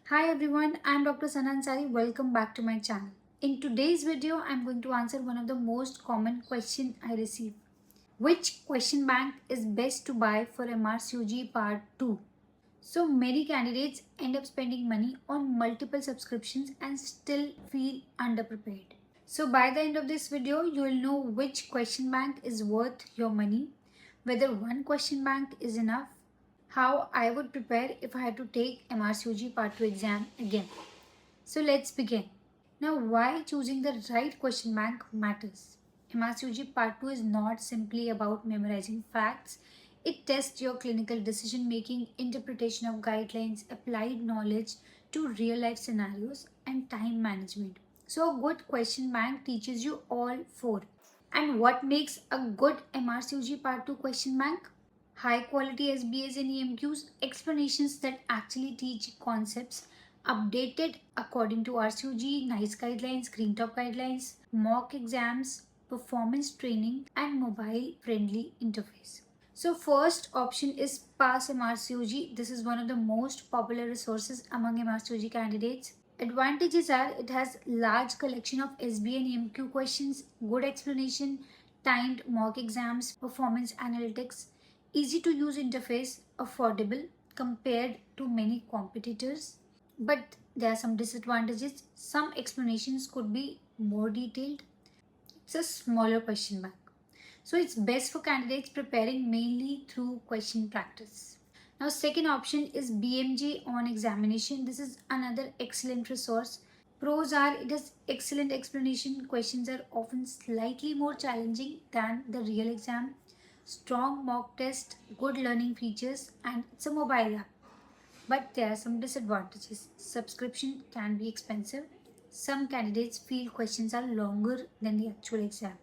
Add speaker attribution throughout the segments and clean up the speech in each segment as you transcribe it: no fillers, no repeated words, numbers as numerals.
Speaker 1: Hi everyone, I'm Dr. Sana Ansari. Welcome back to my channel. In today's video, I'm going to answer one of the most common question I receive. Which question bank is best to buy for MRCOG Part 2? So many candidates end up spending money on multiple subscriptions and still feel underprepared. So by the end of this video, you will know which question bank is worth your money, whether one question bank is enough, how I would prepare if I had to take MRCOG Part 2 exam again. So let's begin. Now, why choosing the right question bank matters. MRCOG Part 2 is not simply about memorizing facts. It tests your clinical decision making, interpretation of guidelines, applied knowledge to real life scenarios, and time management. So, a good question bank teaches you all four. And what makes a good MRCOG Part 2 question bank? High quality SBAs and EMQs, explanations that actually teach concepts, updated according to RCOG, NICE guidelines, Green Top guidelines, mock exams, performance training, and mobile friendly interface. So first option is Pass MRCOG. This is one of the most popular resources among MRCOG candidates. Advantages are it has large collection of SBA and EMQ questions, good explanation, timed mock exams, performance analytics, easy to use interface, affordable compared to many competitors. But there are some disadvantages. Some explanations could be more detailed. It's a smaller question bank. So it's best for candidates preparing mainly through question practice. Now, second option is BMJ on examination. This is another excellent resource. Pros are it has excellent explanation. Questions are often slightly more challenging than the real exam. Strong mock test, good learning features, and it's a mobile app. But there are some disadvantages. Subscription can be expensive. Some candidates feel questions are longer than the actual exam.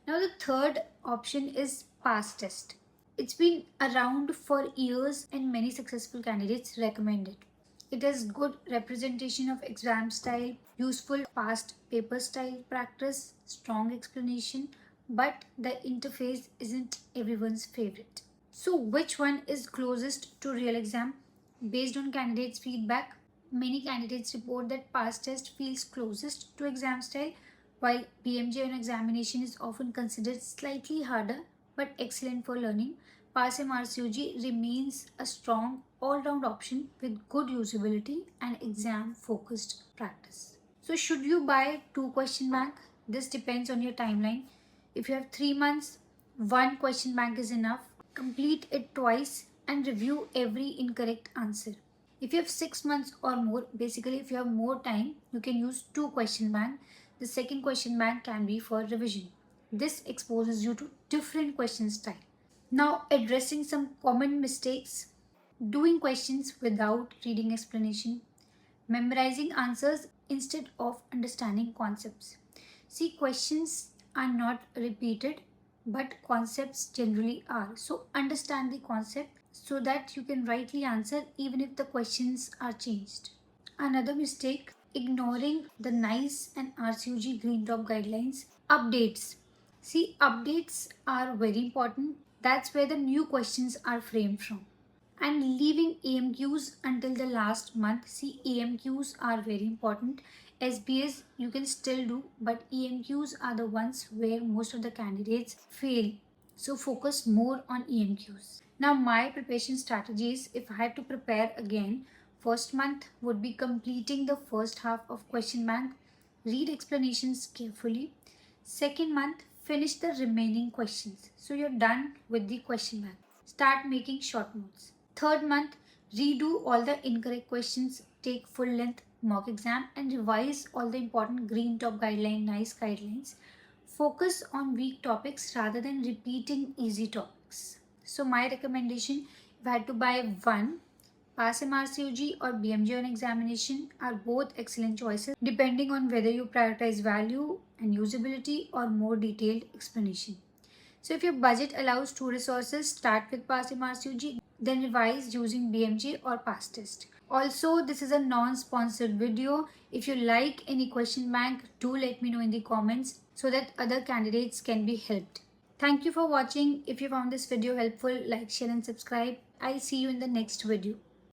Speaker 1: Now, the third option is pass test. It's been around for years and many successful candidates recommend it. It has good representation of exam style, useful past paper style practice, strong explanation, but the interface isn't everyone's favorite. So, which one is closest to real exam? Based on candidates' feedback, many candidates report that pass test feels closest to exam style, while BMJ on examination is often considered slightly harder but excellent for learning. Pass MRCOG remains a strong all-round option with good usability and exam-focused practice. So, should you buy two question bank? This depends on your timeline. If you have 3 months, one question bank is enough. Complete it twice and review every incorrect answer. If you have 6 months or more, basically if you have more time, you can use two question bank. The second question bank can be for revision. This exposes you to different question style. Now, addressing some common mistakes: doing questions without reading explanation, memorizing answers instead of understanding concepts. See, questions are not repeated, but concepts generally are. So, understand the concept so that you can rightly answer even if the questions are changed. Another mistake: ignoring the NICE and RCOG Green Top guidelines updates. See, updates are very important. That's where the new questions are framed from. And leaving EMQs until the last month. See, EMQs are very important. SBS you can still do, but EMQs are the ones where most of the candidates fail. So focus more on EMQs. Now, my preparation strategies, if I had to prepare again, first month would be completing the first half of question bank, read explanations carefully. Second month, finish the remaining questions. So you're done with the question bank. Start making short notes. Third month, redo all the incorrect questions, take full length mock exam, and revise all the important Green Top guideline, NICE guidelines. Focus on weak topics rather than repeating easy topics. So my recommendation, if I had to buy one, Pass MRCOG or BMJ on examination are both excellent choices depending on whether you prioritize value and usability or more detailed explanation. So if your budget allows two resources, start with Pass MRCOG, then revise using BMJ or Pass Test. Also, this is a non-sponsored video. If you like any question bank, do let me know in the comments so that other candidates can be helped. Thank you for watching. If you found this video helpful, like, share and subscribe. I'll see you in the next video.